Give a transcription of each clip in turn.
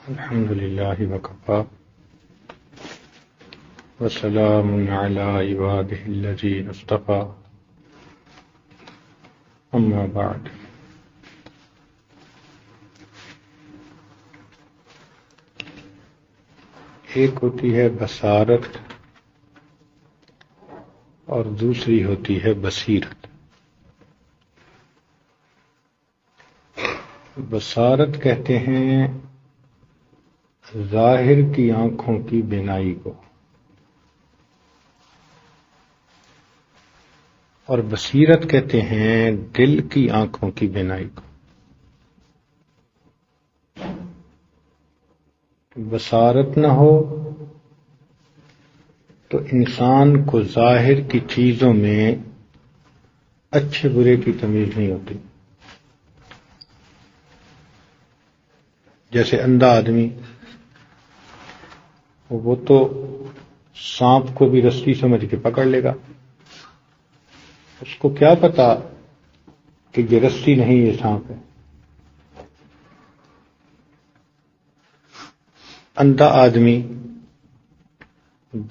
الحمد لله وكفى وسلام على عباده الذين اصطفى أما بعد. ایک ہوتی ہے بصارت اور دوسری ہوتی ہے بصیرت. بصارت کہتے ہیں ظاہر کی آنکھوں کی بینائی کو، اور بصیرت کہتے ہیں دل کی آنکھوں کی بینائی کو. بصارت نہ ہو تو انسان کو ظاہر کی چیزوں میں اچھے برے کی تمیز نہیں ہوتی. جیسے اندھا آدمی، وہ تو سانپ کو بھی رسی سمجھ کے پکڑ لے گا، اس کو کیا پتا کہ یہ رسی نہیں یہ سانپ ہے. اندھا آدمی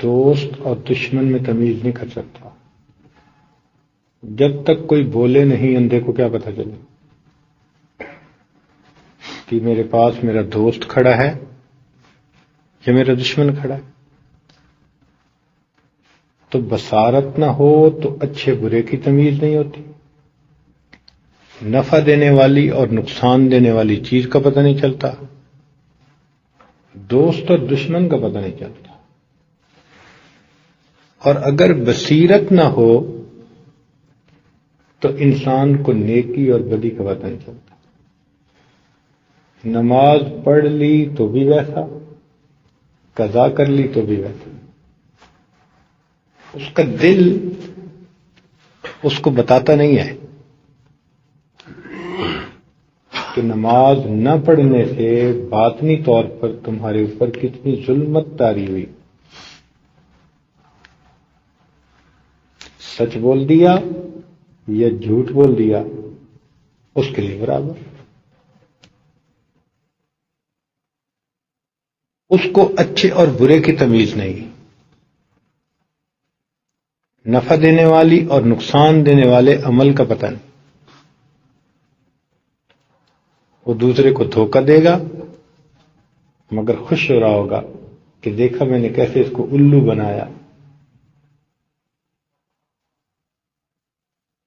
دوست اور دشمن میں تمیز نہیں کر سکتا. جب تک کوئی بولے نہیں اندھے کو کیا پتا چلے کہ میرے پاس میرا دوست کھڑا ہے یا میرا دشمن کھڑا ہے. تو بصارت نہ ہو تو اچھے برے کی تمیز نہیں ہوتی، نفع دینے والی اور نقصان دینے والی چیز کا پتہ نہیں چلتا، دوست اور دشمن کا پتہ نہیں چلتا. اور اگر بصیرت نہ ہو تو انسان کو نیکی اور بدی کا پتہ نہیں چلتا. نماز پڑھ لی تو بھی ویسا، قضا کر لی تو بھی ویسا. اس کا دل اس کو بتاتا نہیں ہے کہ نماز نہ پڑھنے سے باطنی طور پر تمہارے اوپر کتنی ظلمت طاری ہوئی. سچ بول دیا یا جھوٹ بول دیا اس کے لیے برابر. اس کو اچھے اور برے کی تمیز نہیں، نفع دینے والی اور نقصان دینے والے عمل کا پتہ نہیں. وہ دوسرے کو دھوکہ دے گا مگر خوش ہو رہا ہوگا کہ دیکھا میں نے کیسے اس کو الو بنایا.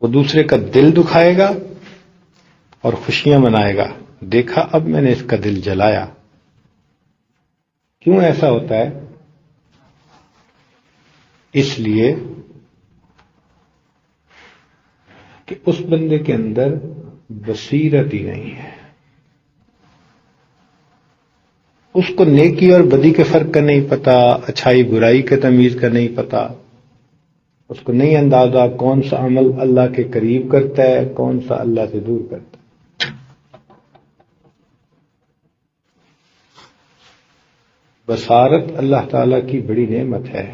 وہ دوسرے کا دل دکھائے گا اور خوشیاں منائے گا، دیکھا اب میں نے اس کا دل جلایا. کیوں ایسا ہوتا ہے؟ اس لیے کہ اس بندے کے اندر بصیرت ہی نہیں ہے. اس کو نیکی اور بدی کے فرق کا نہیں پتا، اچھائی برائی کے تمیز کا نہیں پتا. اس کو نہیں اندازہ کون سا عمل اللہ کے قریب کرتا ہے، کون سا اللہ سے دور کرتا ہے. بصارت اللہ تعالی کی بڑی نعمت ہے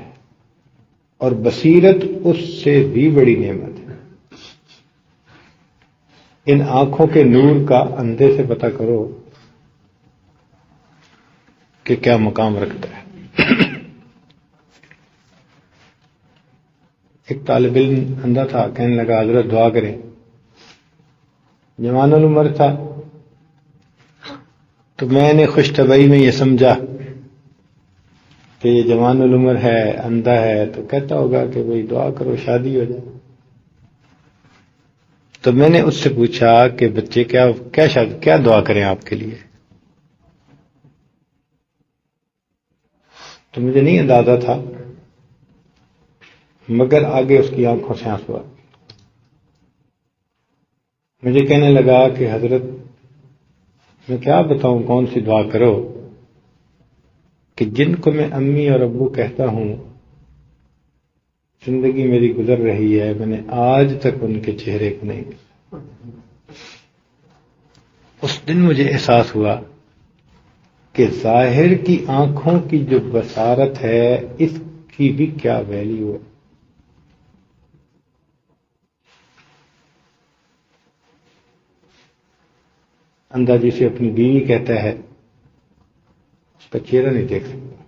اور بصیرت اس سے بھی بڑی نعمت ہے. ان آنکھوں کے نور کا اندھے سے پتہ کرو کہ کیا مقام رکھتا ہے. ایک طالب علم اندھا تھا، کہنے لگا حضرت دعا کریں. جوان العمر تھا تو میں نے خوش طبعی میں یہ سمجھا کہ یہ جوان العمر ہے، اندھا ہے، تو کہتا ہوگا کہ بھئی دعا کرو شادی ہو جائے. تو میں نے اس سے پوچھا کہ بچے کیا دعا کریں آپ کے لیے؟ تو مجھے نہیں اندازہ تھا مگر آگے اس کی آنکھوں سے آنسو آ گئے. مجھے کہنے لگا کہ حضرت میں کیا بتاؤں کون سی دعا کرو کہ جن کو میں امی اور ابو کہتا ہوں زندگی میری گزر رہی ہے، میں نے آج تک ان کے چہرے کو نہیں دیکھا. اس دن مجھے احساس ہوا کہ ظاہر کی آنکھوں کی جو بصارت ہے اس کی بھی کیا ویلیو ہے. اندھا جسے اپنی بیوی کہتا ہے کا چہرہ نہیں دیکھ سکتا،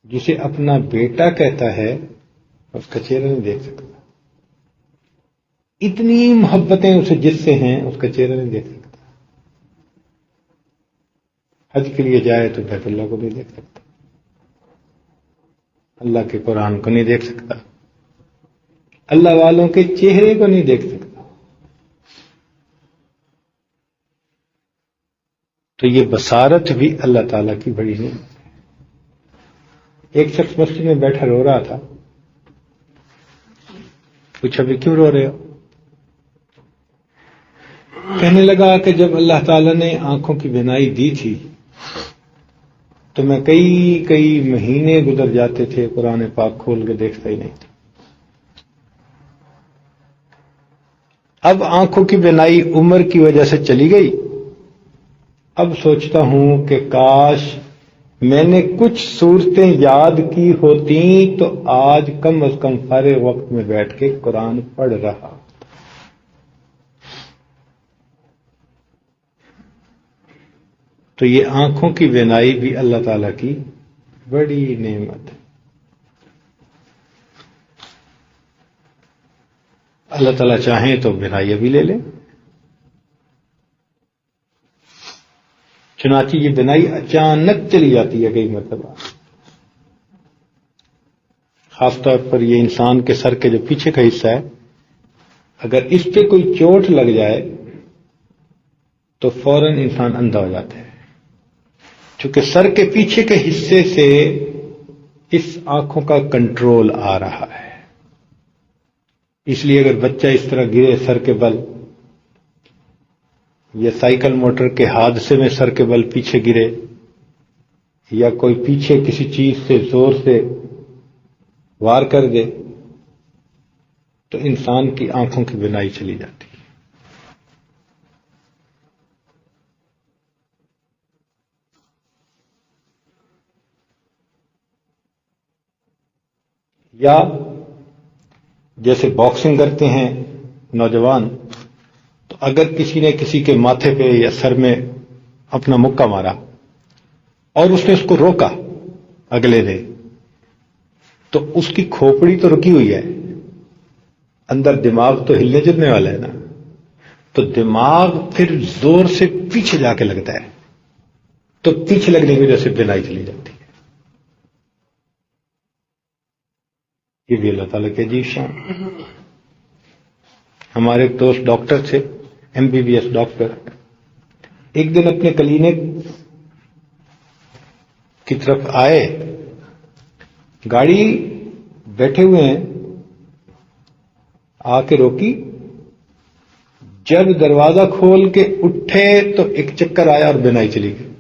جسے اپنا بیٹا کہتا ہے اس کا چہرہ نہیں دیکھ سکتا، اتنی محبتیں اسے جس سے ہیں اس کا چہرہ نہیں دیکھ سکتا، حج کے لیے جائے تو بیت اللہ کو نہیں دیکھ سکتا، اللہ کے قرآن کو نہیں دیکھ سکتا، اللہ والوں کے چہرے کو نہیں دیکھ سکتا۔ تو یہ بصارت بھی اللہ تعالیٰ کی بڑی نعمت ہے۔ ایک شخص مسجد میں بیٹھا رو رہا تھا، پوچھا بھی کیوں رو رہے ہو؟ کہنے لگا کہ جب اللہ تعالیٰ نے آنکھوں کی بینائی دی تھی تو میں کئی مہینے گزر جاتے تھے قرآن پاک کھول کے دیکھتا ہی نہیں تھا، اب آنکھوں کی بینائی عمر کی وجہ سے چلی گئی، اب سوچتا ہوں کہ کاش میں نے کچھ صورتیں یاد کی ہوتی تو آج کم از کم فارغ وقت میں بیٹھ کے قرآن پڑھ رہا۔ تو یہ آنکھوں کی بینائی بھی اللہ تعالیٰ کی بڑی نعمت ہے۔ اللہ تعالیٰ چاہیں تو بینائی بھی لے لیں، چنانچہ یہ بینائی اچانک چلی جاتی ہے کئی مرتبہ، خاص طور پر یہ انسان کے سر کے جو پیچھے کا حصہ ہے، اگر اس پہ کوئی چوٹ لگ جائے تو فوراً انسان اندھا ہو جاتا ہے، چونکہ سر کے پیچھے کے حصے سے اس آنکھوں کا کنٹرول آ رہا ہے۔ اس لیے اگر بچہ اس طرح گرے سر کے بل، یا سائیکل موٹر کے حادثے میں سر کے بل پیچھے گرے، یا کوئی پیچھے کسی چیز سے زور سے وار کر دے تو انسان کی آنکھوں کی بینائی چلی جاتی ہے۔ یا جیسے باکسنگ کرتے ہیں نوجوان، تو اگر کسی نے کسی کے ماتھے پہ یا سر میں اپنا مکہ مارا اور اس نے اس کو روکا اگلے نے، تو اس کی کھوپڑی تو رکی ہوئی ہے، اندر دماغ تو ہلنے جلنے والا ہے نا، تو دماغ پھر زور سے پیچھے جا کے لگتا ہے، تو پیچھے لگنے کی وجہ سے بینائی چلی جاتی ہے۔ یہ بھی اللہ تعالیٰ کی عجیب شان۔ ہمارے ایک دوست ڈاکٹر تھے، MBBS ڈاکٹر، ایک دن اپنے کلینک کی طرف آئے، گاڑی بیٹھے ہوئے ہیں، آ کے روکی، جب دروازہ کھول کے اٹھے تو ایک چکر آیا اور بینائی چلی گئی۔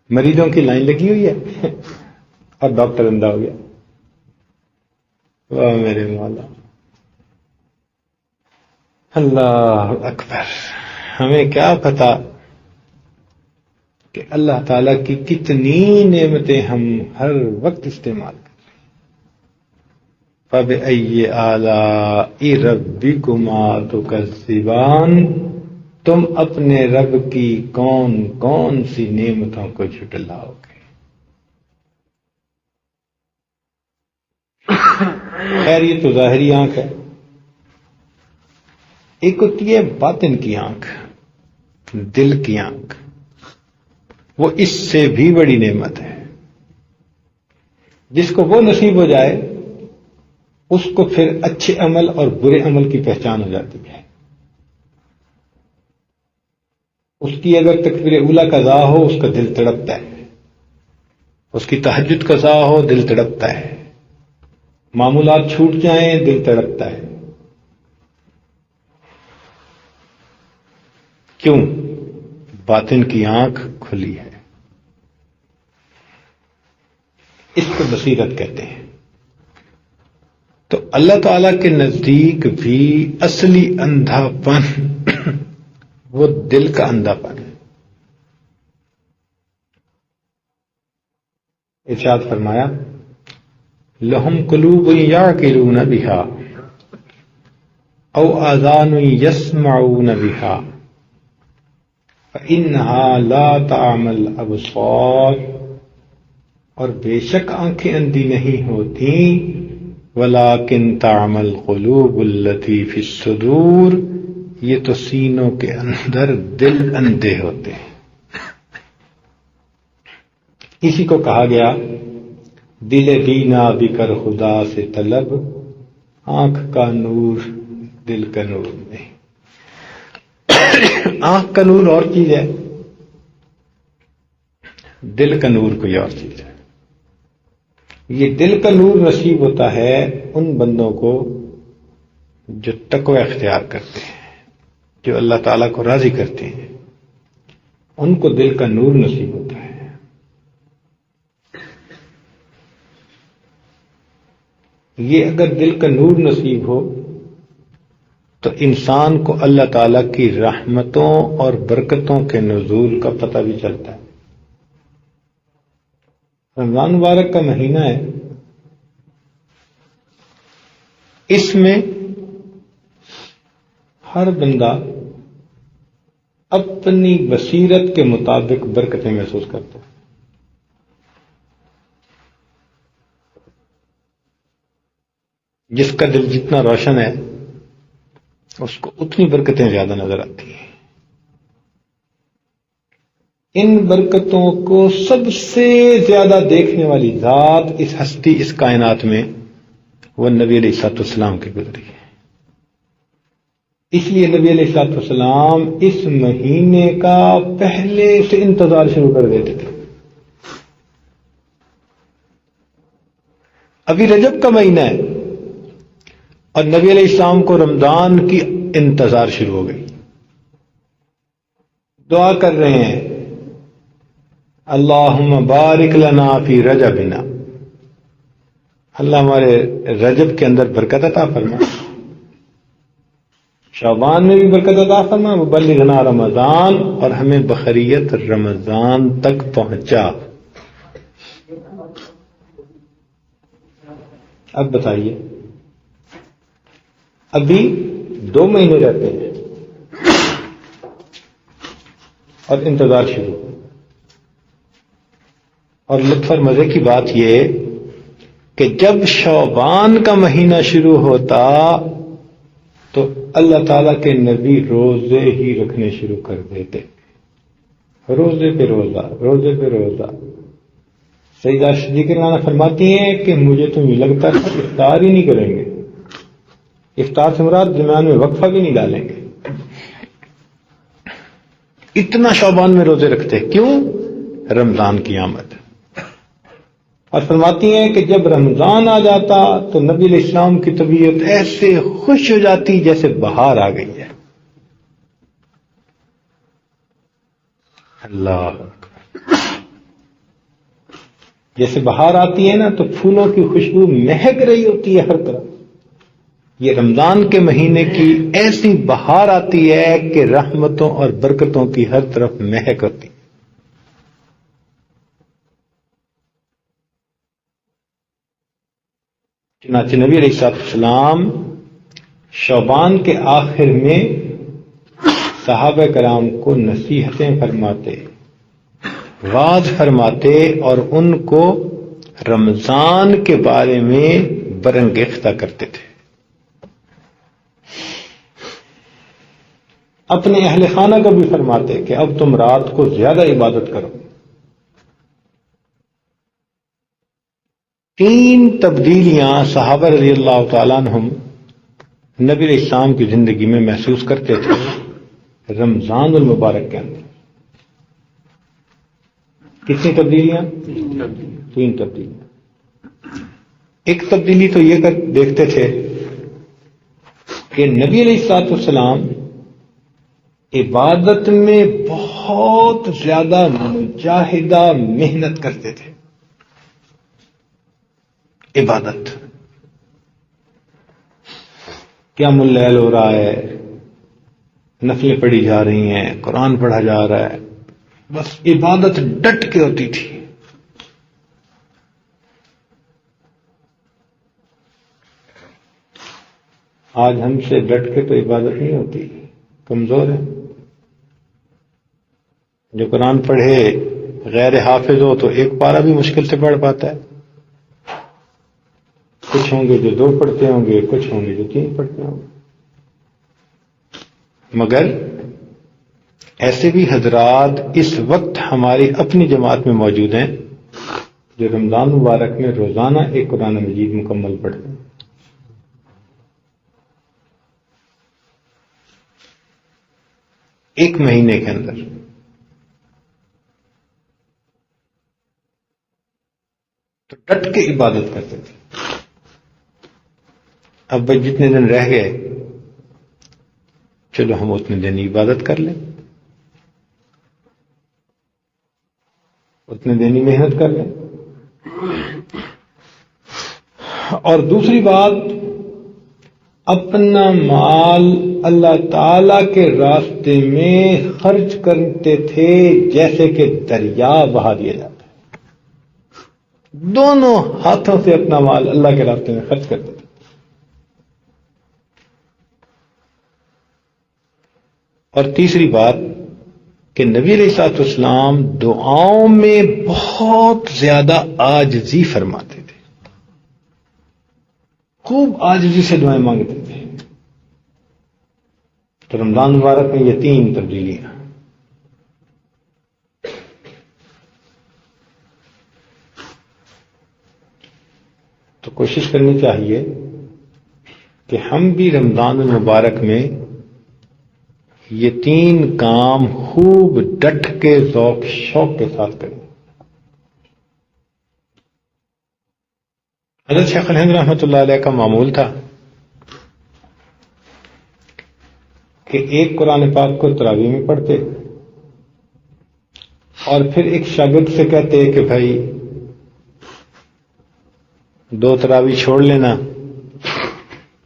مریضوں کی لائن لگی ہوئی ہے اور ڈاکٹر اندھا ہو گیا۔ واہ میرے مولا، اللہ اکبر۔ ہمیں کیا پتا کہ اللہ تعالیٰ کی کتنی نعمتیں ہم ہر وقت استعمال کریں۔ فَبِأَيِّ آلَاءِ رَبِّكُمَا تُكَذِّبَانِ، تم اپنے رب کی کون کون سی نعمتوں کو جھٹلاؤ گے۔ خیر یہ تو ظاہری آنکھ ہے، ایک ہوتی ہے باطن کی آنکھ، دل کی آنکھ، وہ اس سے بھی بڑی نعمت ہے۔ جس کو وہ نصیب ہو جائے اس کو پھر اچھے عمل اور برے عمل کی پہچان ہو جاتی ہے۔ اس کی اگر تکبیر اولیٰ قضا ہو اس کا دل تڑپتا ہے، اس کی تہجد قضا ہو دل تڑپتا ہے، معمولات چھوٹ جائیں دل تڑپتا ہے۔ کیوں؟ باطن کی آنکھ کھلی ہے۔ اس کو بصیرت کہتے ہیں۔ تو اللہ تعالی کے نزدیک بھی اصلی اندھا پن وہ دل کا اندھا پن ہے۔ ارشاد فرمایا لہم قلوب یعقلون بہا او آذان یسمعون بہا فإنها لا تعمى الأبصار، اور بے شک آنکھیں اندھی نہیں ہوتی، ولیکن تعمى القلوب التي في الصدور، یہ تو سینوں کے اندر دل اندھے ہوتے ہیں۔ اسی کو کہا گیا دل بینا بکر خدا سے طلب، آنکھ کا نور دل کا نور نہیں۔ آنکھ کا نور اور چیز ہے، دل کا نور کوئی اور چیز ہے۔ یہ دل کا نور نصیب ہوتا ہے ان بندوں کو جو تقوی اختیار کرتے ہیں، جو اللہ تعالیٰ کو راضی کرتے ہیں، ان کو دل کا نور نصیب ہوتا ہے۔ یہ اگر دل کا نور نصیب ہو تو انسان کو اللہ تعالیٰ کی رحمتوں اور برکتوں کے نزول کا پتہ بھی چلتا ہے۔ رمضان مبارک کا مہینہ ہے، اس میں ہر بندہ اپنی بصیرت کے مطابق برکتیں محسوس کرتا ہے۔ جس کا دل جتنا روشن ہے اس کو اتنی برکتیں زیادہ نظر آتی ہیں۔ ان برکتوں کو سب سے زیادہ دیکھنے والی ذات اس ہستی، اس کائنات میں، وہ نبی علیہ الصلوۃ والسلام کی گزری ہے۔ اس لیے نبی علیہ الصلوۃ والسلام اس مہینے کا پہلے سے انتظار شروع کر دیتے تھے۔ ابھی رجب کا مہینہ ہے اور نبی علیہ السلام کو رمضان کی انتظار شروع ہو گئی۔ دعا کر رہے ہیں اللہم بارک لنا فی رجبنا، اللہ ہمارے رجب کے اندر برکت عطا فرما، شعبان میں بھی برکت عطا فرما، وبلغنا رمضان، اور ہمیں بخیریت رمضان تک پہنچا۔ اب بتائیے، ابھی 2 مہینے رہتے ہیں اور انتظار شروع، اور لطف اور مزے کی بات یہ کہ جب شعبان کا مہینہ شروع ہوتا تو اللہ تعالیٰ کے نبی روزے ہی رکھنے شروع کر دیتے، روزے پہ روزہ، روزے پہ روزہ۔ سیدہ صدیقہ رضی فرماتی ہیں کہ مجھے تو یہ لگتا ہے افطار ہی نہیں کریں گے، افطار سے مراد درمیان میں وقفہ بھی نہیں ڈالیں گے، اتنا شعبان میں روزے رکھتے۔ کیوں؟ رمضان کی آمد۔ اور فرماتی ہیں کہ جب رمضان آ جاتا تو نبی علیہ السلام کی طبیعت ایسے خوش ہو جاتی جیسے بہار آ گئی ہے۔ اللہ، جیسے بہار آتی ہے نا تو پھولوں کی خوشبو مہک رہی ہوتی ہے ہر طرف، یہ رمضان کے مہینے کی ایسی بہار آتی ہے کہ رحمتوں اور برکتوں کی ہر طرف مہک ہوتی ہے۔ چنانچہ نبی علیہ السلام شعبان کے آخر میں صحابہ کرام کو نصیحتیں فرماتے، وعظ فرماتے، اور ان کو رمضان کے بارے میں برانگیختہ کرتے تھے۔ اپنے اہل خانہ کو بھی فرماتے کہ اب تم رات کو زیادہ عبادت کرو۔ 3 تبدیلیاں صحابہ رضی اللہ تعالیٰ عنہم نبی علیہ السلام کی زندگی میں محسوس کرتے تھے رمضان المبارک کے اندر۔ کتنی تبدیلیاں؟ 3 تبدیلیاں۔ ایک تبدیلی تو یہ دیکھتے تھے کہ نبی علیہ الصلوۃ والسلام عبادت میں بہت زیادہ مجاہدہ محنت کرتے تھے۔ عبادت، قیام اللیل ہو رہا ہے، نفلیں پڑھی جا رہی ہیں، قرآن پڑھا جا رہا ہے، بس عبادت ڈٹ کے ہوتی تھی۔ آج ہم سے ڈٹ کے تو عبادت نہیں ہوتی، کمزور ہے۔ جو قرآن پڑھے غیر حافظ ہو تو ایک پارہ بھی مشکل سے پڑھ پاتا ہے، کچھ ہوں گے جو 2 پڑھتے ہوں گے، کچھ ہوں گے جو 3 پڑھتے ہوں گے۔ مگر ایسے بھی حضرات اس وقت ہماری اپنی جماعت میں موجود ہیں جو رمضان مبارک میں روزانہ ایک قرآن مجید مکمل پڑھتے ہیں۔ ایک مہینے کے اندر تو ڈٹ کے عبادت کرتے تھے۔ اب بھائی جتنے دن رہ گئے چلو ہم اتنے دن عبادت کر لیں، اتنے دن ہی محنت کر لیں۔ اور دوسری بات، اپنا مال اللہ تعالی کے راستے میں خرچ کرتے تھے جیسے کہ دریا بہا دیا جاتا ہے، دونوں ہاتھوں سے اپنا مال اللہ کے راستے میں خرچ کرتے تھے۔ اور تیسری بات کہ نبی علیہ الصلوۃ والسلام دعاؤں میں بہت زیادہ عاجزی فرماتے تھے، خوب عاجزی سے دعائیں مانگتے تھے۔ تو رمضان مبارک میں یہ 3 تبدیلیاں۔ تو کوشش کرنی چاہیے کہ ہم بھی رمضان المبارک میں یہ 3 کام خوب ڈٹ کے ذوق شوق کے ساتھ کریں۔ حضرت شیخ الہند رحمۃ اللہ علیہ کا معمول تھا کہ ایک قرآن پاک کو تراویح میں پڑھتے اور پھر ایک شاگرد سے کہتے کہ بھائی 2 تراویح چھوڑ لینا،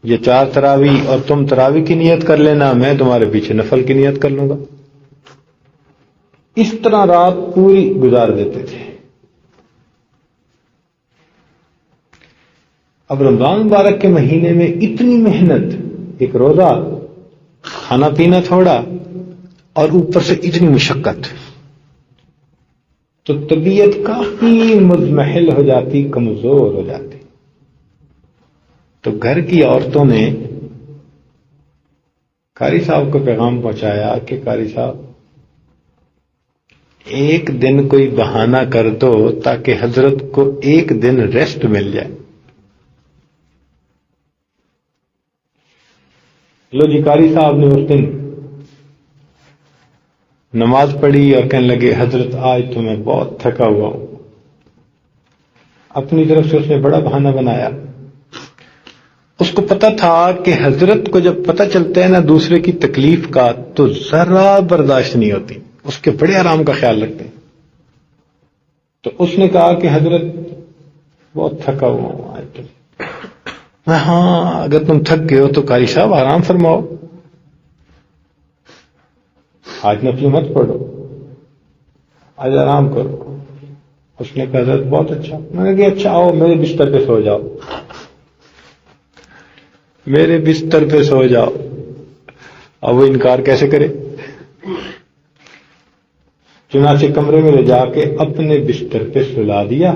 یہ 4 تراویح، اور تم تراویح کی نیت کر لینا، میں تمہارے پیچھے نفل کی نیت کر لوں گا۔ اس طرح رات پوری گزار دیتے تھے۔ اب رمضان مبارک کے مہینے میں اتنی محنت، ایک روزہ، کھانا پینا تھوڑا، اور اوپر سے اتنی مشقت، تو طبیعت کافی مضمحل ہو جاتی، کمزور ہو جاتی۔ تو گھر کی عورتوں نے قاری صاحب کو پیغام پہنچایا کہ قاری صاحب ایک دن کوئی بہانہ کر دو تاکہ حضرت کو ایک دن ریسٹ مل جائے۔ لو جی، قاری صاحب نے اس دن نماز پڑھی اور کہنے لگے حضرت آج تو میں بہت تھکا ہوا ہوں۔ اپنی طرف سے اس نے بڑا بہانہ بنایا۔ اس کو پتا تھا کہ حضرت کو جب پتہ چلتا ہے نا دوسرے کی تکلیف کا تو ذرا برداشت نہیں ہوتی، اس کے بڑے آرام کا خیال رکھتے ہیں۔ تو اس نے کہا کہ حضرت بہت تھکا ہوا ہوں آج تو۔ ہاں، اگر تم تھک گئے ہو تو قاری صاحب آرام فرماؤ، آج نفل مت پڑھو، آج آرام کرو۔ اس نے کہا حضرت بہت اچھا۔ میں نے کہا اچھا آؤ میرے بستر پہ سو جاؤ، میرے بستر پہ سو جاؤ۔ اب وہ انکار کیسے کرے؟ چنانچہ کمرے میں لے جا کے اپنے بستر پہ سلا دیا۔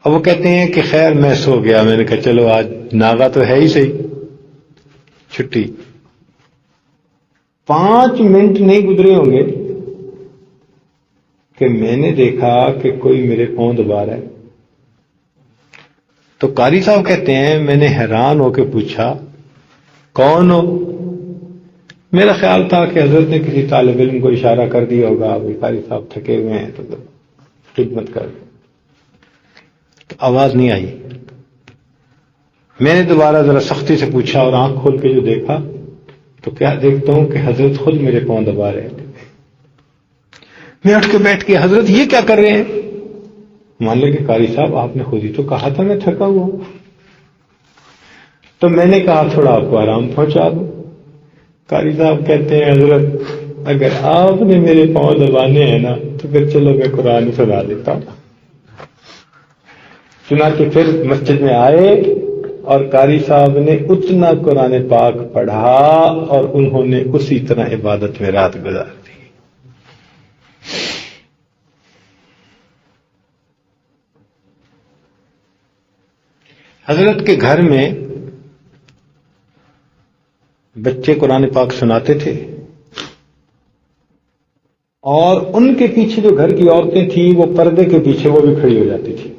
اب وہ کہتے ہیں کہ خیر میں سو گیا۔ میں نے کہا چلو آج ناغا تو ہے ہی صحیح، چھٹی۔ 5 منٹ نہیں گزرے ہوں گے کہ میں نے دیکھا کہ کوئی میرے پاؤں دبا رہا ہے۔ تو قاری صاحب کہتے ہیں میں نے حیران ہو کے پوچھا کون ہو؟ میرا خیال تھا کہ حضرت نے کسی طالب علم کو اشارہ کر دیا ہوگا، ابھی قاری صاحب تھکے ہوئے ہیں تو خدمت کر دیں۔ تو آواز نہیں آئی۔ میں نے دوبارہ ذرا سختی سے پوچھا اور آنکھ کھول کے جو دیکھا تو کیا دیکھتا ہوں کہ حضرت خود میرے پاؤں دبا رہے ہیں۔ میں اٹھ کے بیٹھ کے حضرت یہ کیا کر رہے ہیں؟ مان لے کہ قاری صاحب آپ نے خود ہی تو کہا تھا میں تھکا ہوا ہوں۔ تو میں نے کہا تھوڑا آپ کو آرام پہنچا دوں۔ قاری صاحب کہتے ہیں حضرت اگر آپ نے میرے پاؤں دبانے ہیں نا تو پھر چلو میں قرآن سنا دیتا ہوں۔ چنانچہ پھر مسجد میں آئے اور قاری صاحب نے اتنا قرآن پاک پڑھا اور انہوں نے اسی طرح عبادت میں رات گزار دی۔ حضرت کے گھر میں بچے قرآن پاک سناتے تھے اور ان کے پیچھے جو گھر کی عورتیں تھیں وہ پردے کے پیچھے وہ بھی کھڑی ہو جاتی تھی۔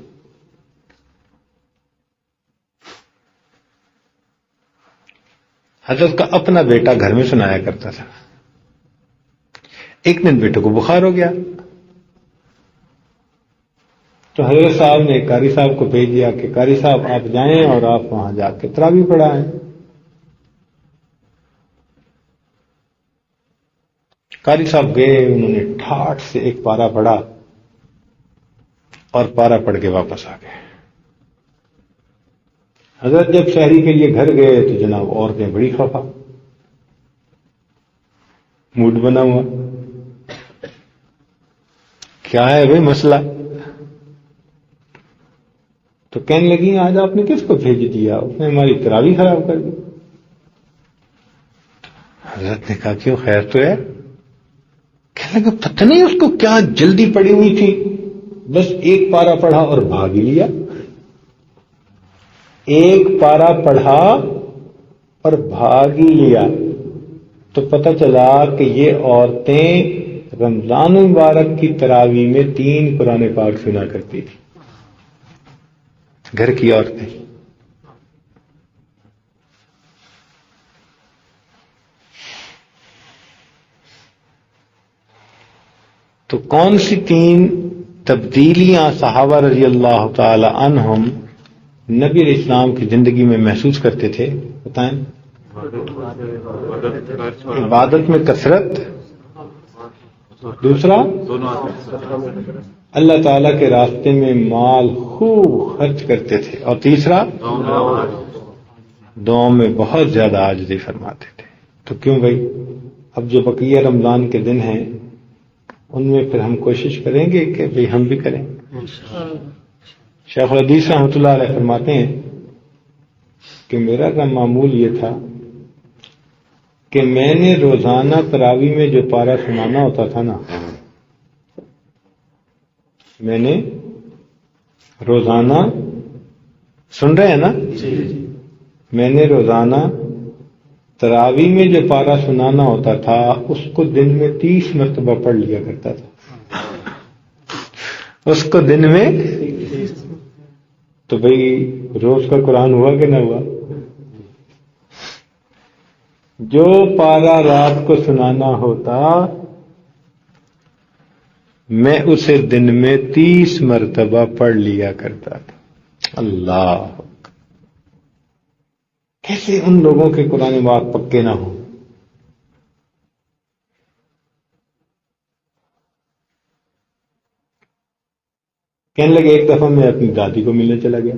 حضرت کا اپنا بیٹا گھر میں سنایا کرتا تھا۔ ایک دن بیٹے کو بخار ہو گیا تو حضرت صاحب نے قاری صاحب کو بھیج دیا کہ قاری صاحب آپ جائیں اور آپ وہاں جا کے تراویح پڑھائیں۔ قاری صاحب گئے، انہوں نے ٹھاٹ سے ایک پارا پڑھا اور پارا پڑھ کے واپس آ گئے۔ حضرت جب شہری کے لیے گھر گئے تو جناب عورتیں بڑی خفا، موڈ بنا ہوا، کیا ہے بھائی مسئلہ؟ تو کہنے لگی آج آپ نے کس کو بھیج دیا؟ اس نے ہماری تراویح خراب کر دی۔ حضرت نے کہا کیوں، خیر تو ہے؟ کہنے لگا پتہ نہیں اس کو کیا جلدی پڑی ہوئی تھی، بس ایک پارا پڑھا اور بھاگ ہی لیا۔ ایک پارا پڑھا اور بھاگ ہی لیا تو پتہ چلا کہ یہ عورتیں رمضان المبارک کی تراویح میں 3 قرآن پاک سنا کرتی تھی، گھر کی عورتیں۔ تو کون سی 3 تبدیلیاں صحابہ رضی اللہ تعالی عنہم نبی علیہ السلام کی زندگی میں محسوس کرتے تھے؟ بتائیں۔ عبادت میں کثرت، دوسرا اللہ تعالیٰ کے راستے میں مال خوب خرچ کرتے تھے، اور تیسرا دعاؤں میں بہت زیادہ عاجزی فرماتے تھے۔ تو کیوں بھائی، اب جو بقیہ رمضان کے دن ہیں ان میں پھر ہم کوشش کریں گے کہ بھئی ہم بھی کریں۔ شیخ الحدیث رحمۃ اللہ علیہ فرماتے ہیں کہ میرا کا معمول یہ تھا کہ میں نے روزانہ تراویح میں جو پارا سنانا ہوتا تھا نا، میں نے روزانہ، سن رہے ہیں نا، میں نے روزانہ تراویح میں جو پارا سنانا ہوتا تھا اس کو دن میں 30 مرتبہ پڑھ لیا کرتا تھا، اس کو دن میں۔ تو بھئی روز کا قرآن ہوا کہ نہ ہوا؟ جو پارا رات کو سنانا ہوتا میں اسے دن میں 30 مرتبہ پڑھ لیا کرتا تھا۔ اللہ، کیسے ان لوگوں کے قرآن پاک پکے نہ ہوں؟ کہنے لگے ایک دفعہ میں اپنی دادی کو ملنے چلا گیا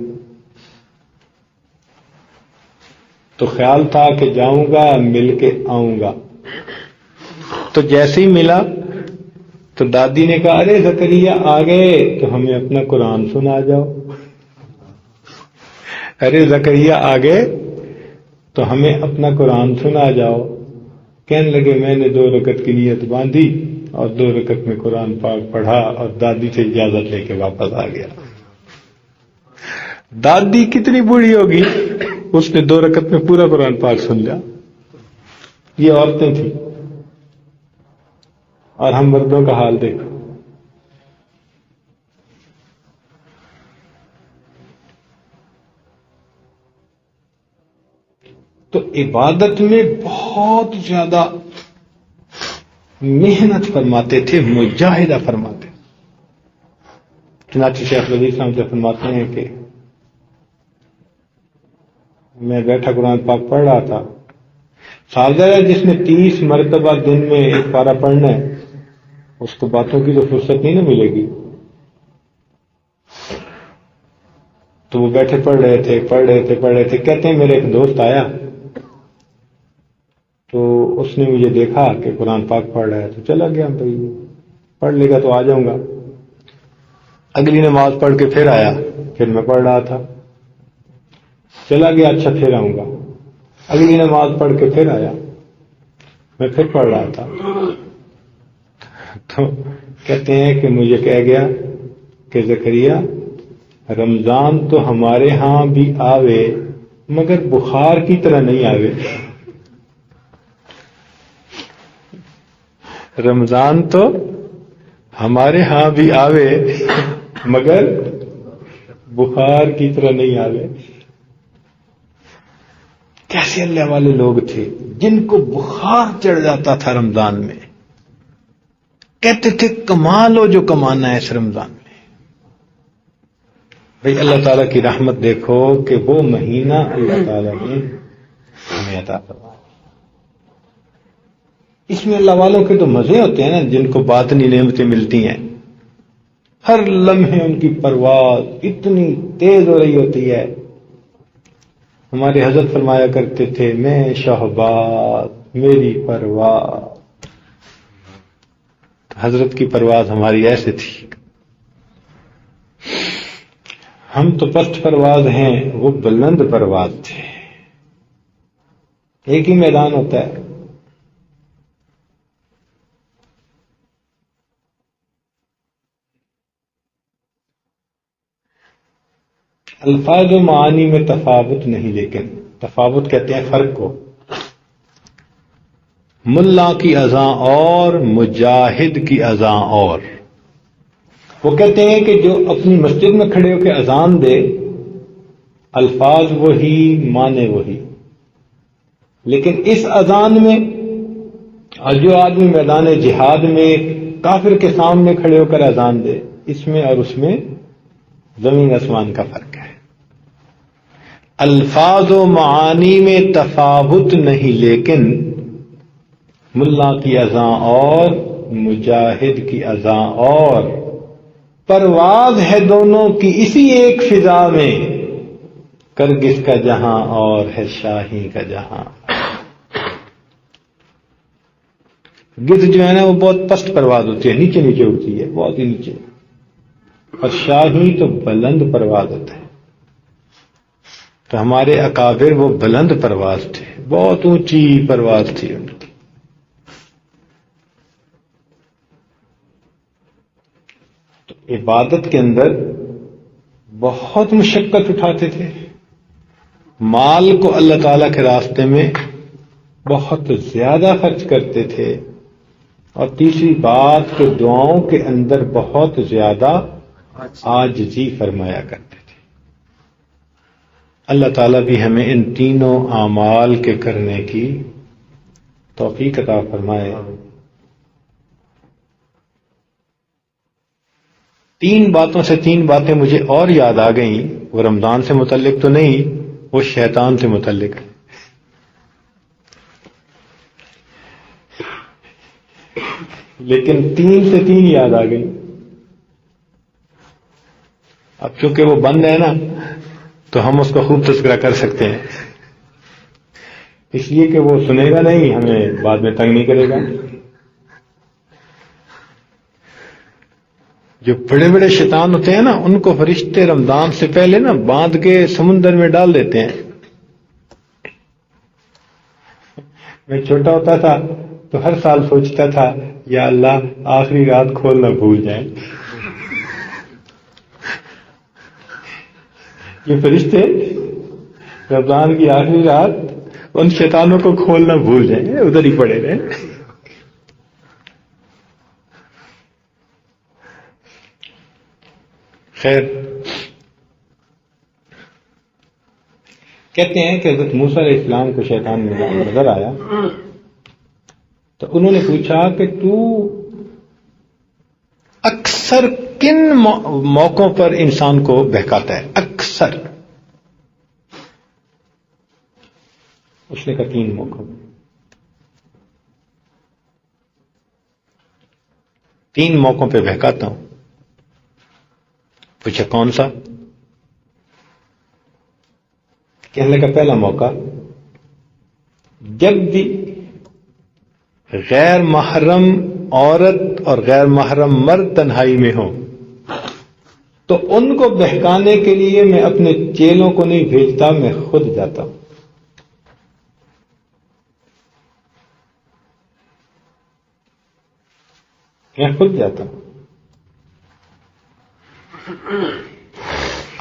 تو خیال تھا کہ جاؤں گا مل کے آؤں گا، تو جیسے ہی ملا تو دادی نے کہا ارے زکریا آ گئے تو ہمیں اپنا قرآن سنا جاؤ۔ ارے زکریا آ گئے تو ہمیں اپنا قرآن سنا جاؤ۔ کہنے لگے میں نے 2 رکعت کی نیت باندھی اور 2 رکعت میں قرآن پاک پڑھا اور دادی سے اجازت لے کے واپس آ گیا۔ دادی کتنی بوڑھی ہوگی، اس نے 2 رکعت میں پورا قرآن پاک سن لیا۔ یہ عورتیں تھیں، اور ہم مردوں کا حال دیکھو۔ تو عبادت میں بہت زیادہ محنت فرماتے تھے، مجاہدہ فرماتے۔ چنانچہ شیخ الحدیث صاحب سے فرماتے ہیں کہ میں بیٹھا قرآن پاک پڑھ رہا تھا، سالگرہ جس نے 30 مرتبہ دن میں ایک پارہ پڑھنا ہے اس کو باتوں کی تو فرصت نہیں نہ ملے گی۔ تو وہ بیٹھے پڑھ رہے تھے۔ کہتے ہیں میرے ایک دوست آیا تو اس نے مجھے دیکھا کہ قرآن پاک پڑھ رہا ہے تو چلا گیا، بھائی پڑھ لے گا تو آ جاؤں گا۔ اگلی نماز پڑھ کے پھر آیا، پھر میں پڑھ رہا تھا۔ چلا گیا، اچھا پھر آؤں گا. اگلی نماز پڑھ کے پھر آیا، میں پھر پڑھ رہا تھا. تو کہتے ہیں کہ مجھے کہہ گیا کہ زکریا رمضان تو ہمارے ہاں بھی آوے مگر بخار کی طرح نہیں آوے. رمضان تو ہمارے ہاں بھی آوے مگر بخار کی طرح نہیں آوے. کیسے اللہ والے لوگ تھے جن کو بخار چڑھ جاتا تھا رمضان میں، کہتے تھے کما لو جو کمانا ہے اس رمضان میں. بھئی اللہ تعالیٰ کی رحمت دیکھو کہ وہ مہینہ اللہ تعالیٰ نے ہمیں عطا فرمایا. اس میں اللہ والوں کے تو مزے ہوتے ہیں نا، جن کو باطنی نعمتیں ملتی ہیں. ہر لمحے ان کی پرواز اتنی تیز ہو رہی ہوتی ہے. ہمارے حضرت فرمایا کرتے تھے میں شہباز میری پرواز. حضرت کی پرواز ہماری ایسے تھی. ہم تو پست پرواز ہیں، وہ بلند پرواز تھے. ایک ہی میدان ہوتا ہے. الفاظ و معانی میں تفاوت نہیں، لیکن تفاوت کہتے ہیں فرق کو. ملا کی اذان اور مجاہد کی اذان اور. وہ کہتے ہیں کہ جو اپنی مسجد میں کھڑے ہو کے اذان دے، الفاظ وہی معنی وہی، لیکن اس اذان میں اور جو آدمی میدان جہاد میں کافر کے سامنے کھڑے ہو کر اذان دے، اس میں اور اس میں زمین آسمان کا فرق ہے. الفاظ و معانی میں تفاوت نہیں، لیکن ملا کی اذان اور مجاہد کی اذان اور. پرواز ہے دونوں کی اسی ایک فضا میں، کرگس کا جہاں اور ہے شاہی کا جہاں. گدھ جو ہے نا وہ بہت پست پرواز ہوتی ہے، نیچے نیچے اڑتی ہے، بہت ہی نیچے. اور شاہی تو بلند پرواز ہوتا ہے. تو ہمارے اکابر وہ بلند پرواز تھے، بہت اونچی پرواز تھی ان کی. تو عبادت کے اندر بہت مشقت اٹھاتے تھے. مال کو اللہ تعالیٰ کے راستے میں بہت زیادہ خرچ کرتے تھے. اور تیسری بات کہ دعاؤں کے اندر بہت زیادہ عاجزی فرمایا کرتے تھے. اللہ تعالیٰ بھی ہمیں ان تینوں اعمال کے کرنے کی توفیق عطا فرمائے. 3 باتوں سے 3 باتیں مجھے اور یاد آ گئیں. وہ رمضان سے متعلق تو نہیں، وہ شیطان سے متعلق ہے. لیکن 3 سے 3 یاد آ گئی. اب چونکہ وہ بند ہے نا تو ہم اس کا خوب تذکرہ کر سکتے ہیں، اس لیے کہ وہ سنے گا نہیں، ہمیں بعد میں تنگ نہیں کرے گا. جو بڑے بڑے شیطان ہوتے ہیں نا، ان کو فرشتے رمضان سے پہلے نا باندھ کے سمندر میں ڈال دیتے ہیں. میں چھوٹا ہوتا تھا تو ہر سال سوچتا تھا یا اللہ آخری رات کھولنا بھول جائیں. یہ فرشتے رمضان کی آخری رات ان شیطانوں کو کھولنا بھول جائیں، ادھر ہی پڑے رہیں. خیر، کہتے ہیں کہ حضرت موسیٰ علیہ السلام کو شیطان نظر آیا تو انہوں نے پوچھا کہ تو اکثر کن موقعوں پر انسان کو بہکاتا ہے؟ اکثر. اس نے کہا 3 موقعوں. 3 موقعوں پہ بہکاتا ہوں. پوچھا کون سا؟ کہنے کا پہلا موقع جب بھی غیر محرم عورت اور غیر محرم مرد تنہائی میں ہو تو ان کو بہکانے کے لیے میں اپنے چیلوں کو نہیں بھیجتا، میں خود جاتا ہوں۔ میں خود جاتا ہوں۔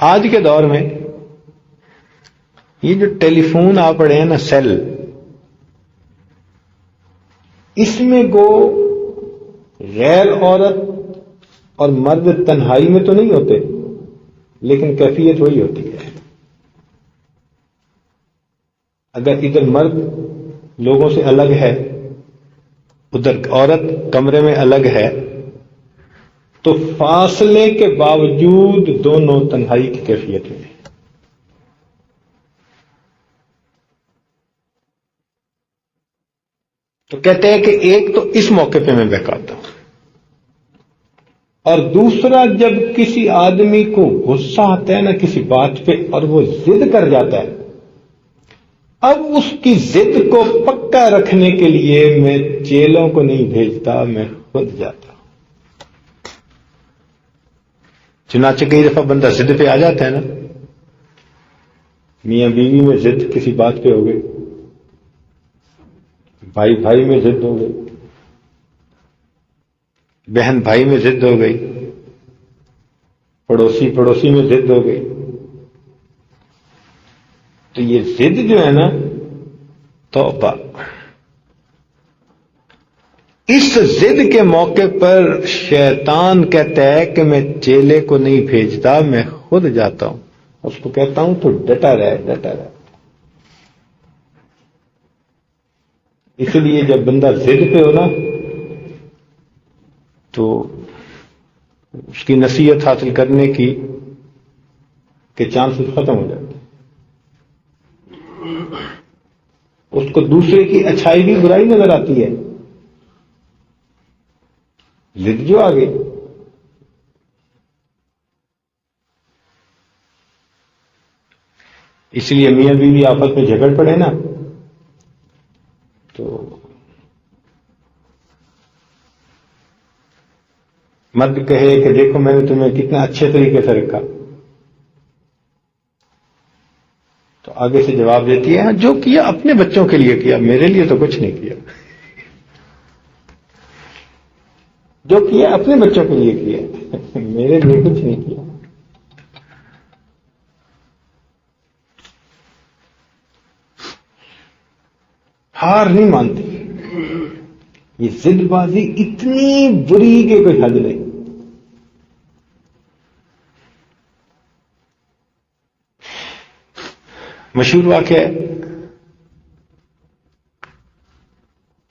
آج کے دور میں یہ جو ٹیلی فون آپ پڑے ہیں نا، سیل، اس میں گو غیر عورت اور مرد تنہائی میں تو نہیں ہوتے، لیکن کیفیت وہی ہوتی ہے۔ اگر ادھر مرد لوگوں سے الگ ہے، ادھر عورت کمرے میں الگ ہے، تو فاصلے کے باوجود دونوں تنہائی کی کیفیت میں ہیں۔ تو کہتے ہیں کہ ایک تو اس موقع پہ میں بہکاتا ہوں، اور دوسرا جب کسی آدمی کو غصہ آتا ہے نا کسی بات پہ اور وہ ضد کر جاتا ہے، اب اس کی ضد کو پکا رکھنے کے لیے میں چیلوں کو نہیں بھیجتا، میں خود جاتا ہوں۔ چنانچہ کئی دفعہ بندہ ضد پہ آ جاتا ہے نا، میاں بیوی میں ضد کسی بات پہ ہو گئی، بھائی بھائی میں ضد ہو گئی، بہن بھائی میں ضد ہو گئی، پڑوسی پڑوسی میں ضد ہو گئی، تو یہ ضد جو ہے نا، توبہ، اس ضد کے موقع پر شیطان کہتا ہے کہ میں چیلے کو نہیں بھیجتا، میں خود جاتا ہوں، اس کو کہتا ہوں تو ڈٹا رہے ڈٹا رہے۔ اس لیے جب بندہ ضد پہ ہو نا تو اس کی نصیحت حاصل کرنے کی کے چانسز ختم ہو جاتے ہیں۔ اس کو دوسرے کی اچھائی بھی برائی نظر آتی ہے، ضد جو آ گئی۔ اس لیے میاں بیوی آپس میں جھگڑ پڑے نا تو مرد کہے کہ دیکھو میں نے تمہیں کتنا اچھے طریقے سے رکھا، تو آگے سے جواب دیتی ہے جو کیا اپنے بچوں کے لیے کیا، میرے لیے تو کچھ نہیں کیا، جو کیا اپنے بچوں کے لیے کیا، میرے لیے کچھ نہیں کیا۔ ہار نہیں مانتی، یہ ضد بازی اتنی بری کہ کوئی حد نہیں۔ مشہور واقعہ ہے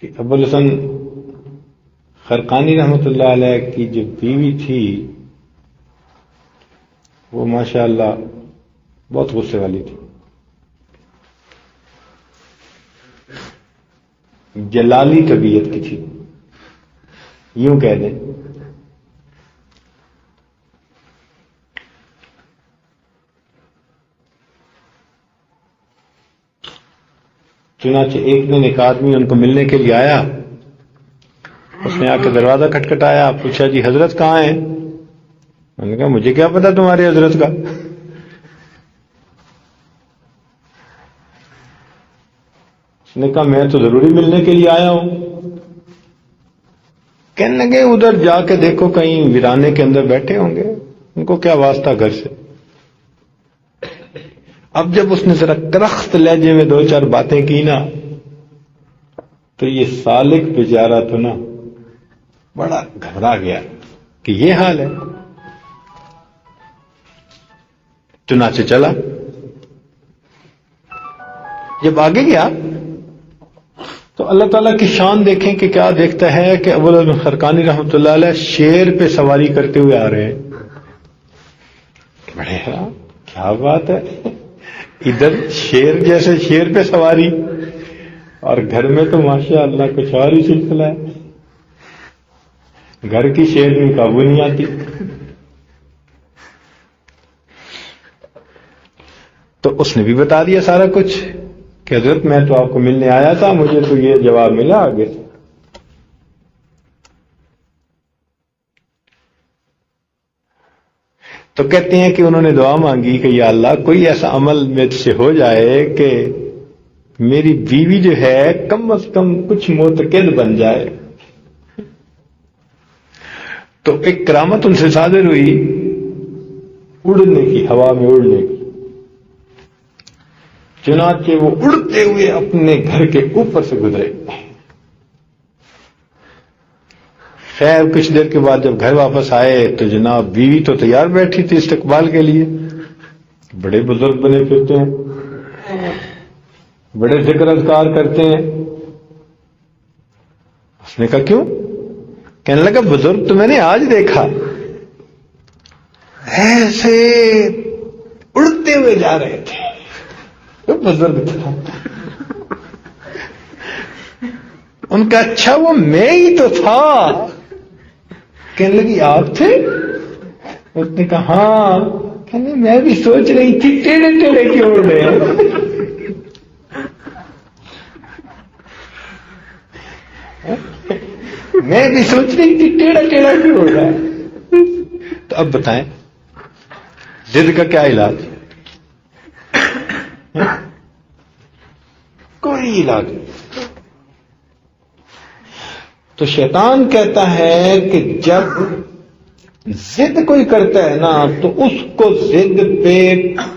کہ ابو الحسن خرقانی رحمۃ اللہ علیہ کی جو بیوی تھی وہ ماشاء اللہ بہت غصے والی تھی، جلالی طبیعت کی تھی، یوں کہہ دیں۔ چنانچہ ایک دن ایک آدمی ان کو ملنے کے لیے آیا، اس نے آ کے دروازہ کھٹکھٹایا، پوچھا جی حضرت کہاں ہیں؟ میں نے کہا مجھے کیا پتا تمہارے حضرت کا۔ اس نے کہا میں تو ضروری ملنے کے لیے آیا ہوں۔ کہنے لگے ادھر جا کے دیکھو کہیں ویرانے کے اندر بیٹھے ہوں گے، ان کو کیا واسطہ گھر سے۔ اب جب اس نے ذرا کرخت لہجے میں دو چار باتیں کی نا تو یہ سالک بیچارہ تو نا بڑا گھبرا گیا کہ یہ حال ہے۔ چنانچہ چلا، جب آگے گیا تو اللہ تعالیٰ کی شان دیکھیں کہ کیا دیکھتا ہے کہ ابو الحسن خرقانی رحمۃ اللہ علیہ شیر پہ سواری کرتے ہوئے آ رہے ہیں۔ بڑے حیران، کیا بات ہے، ادھر شیر جیسے شیر پہ سواری اور گھر میں تو ماشاء اللہ کچھ اور ہی سلسلہ ہے، گھر کی شیر میں قابو نہیں آتی۔ تو اس نے بھی بتا دیا سارا کچھ کہ حضرت میں تو آپ کو ملنے آیا تھا، مجھے تو یہ جواب ملا آگے سے۔ تو کہتے ہیں کہ انہوں نے دعا مانگی کہ یا اللہ کوئی ایسا عمل مجھ سے ہو جائے کہ میری بیوی جو ہے کم از کم کچھ معتقد بن جائے. تو ایک کرامت ان سے صادر ہوئی اڑنے کی، ہوا میں اڑنے کی. چنانچہ وہ اڑتے ہوئے اپنے گھر کے اوپر سے گزرے. خیر کچھ دیر کے بعد جب گھر واپس آئے تو جناب بیوی تو تیار بیٹھی تھی استقبال کے لیے. بڑے بزرگ بنے پھرتے ہیں، بڑے ذکر اذکار کرتے ہیں. اس نے کہا کیوں؟ کہنے لگا بزرگ تو میں نے آج دیکھا ایسے اڑتے ہوئے جا رہے تھے. بزرگ تھا. ان کا اچھا وہ میں ہی تو تھا. کہنے لگی آپ تھے؟ اس نے کہا ہاں. کہنے میں بھی سوچ رہی تھی ٹیڑھے ٹیڑھے کیوں اڑ رہے ہیں. میں بھی سوچ رہی تھی ٹیڑھا ٹیڑھا کیوں اڑ رہا ہے. تو اب بتائیں ضد کا کیا علاج؟ کوئی علاج نہیں. تو شیطان کہتا ہے کہ جب ضد کوئی کرتا ہے نا تو اس کو ضد پہ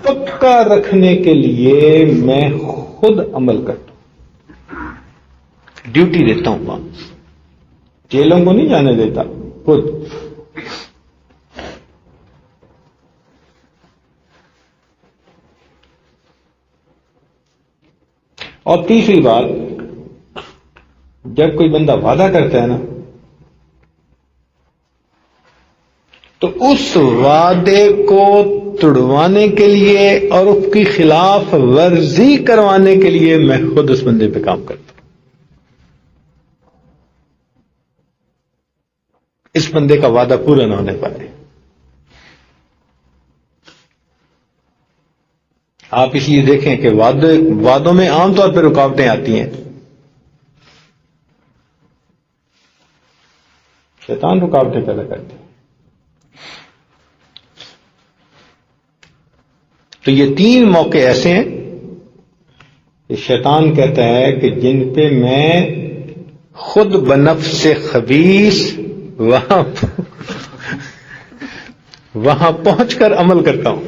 پکا رکھنے کے لیے میں خود عمل کرتا ہوں، ڈیوٹی دیتا ہوں. وہاں جیلوں کو نہیں جانے دیتا، خود. اور تیسری بات، جب کوئی بندہ وعدہ کرتا ہے نا تو اس وعدے کو توڑوانے کے لیے اور اس کی خلاف ورزی کروانے کے لیے میں خود اس بندے پہ کام کرتا ہوں. اس بندے کا وعدہ پورا نہ ہونے پائے. آپ اس لیے دیکھیں کہ وعدوں میں عام طور پہ رکاوٹیں آتی ہیں. شیطان رکاوٹیں پیدا کرتے ہیں. تو یہ 3 موقع ایسے ہیں کہ شیطان کہتا ہے کہ جن پہ میں خود بنفس سے خبیث وہاں پہنچ کر عمل کرتا ہوں.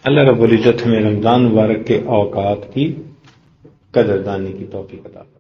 اللہ رب العزت ہمیں رمضان مبارک کے اوقات کی قدردانی کی توفیق عطا فرمائے.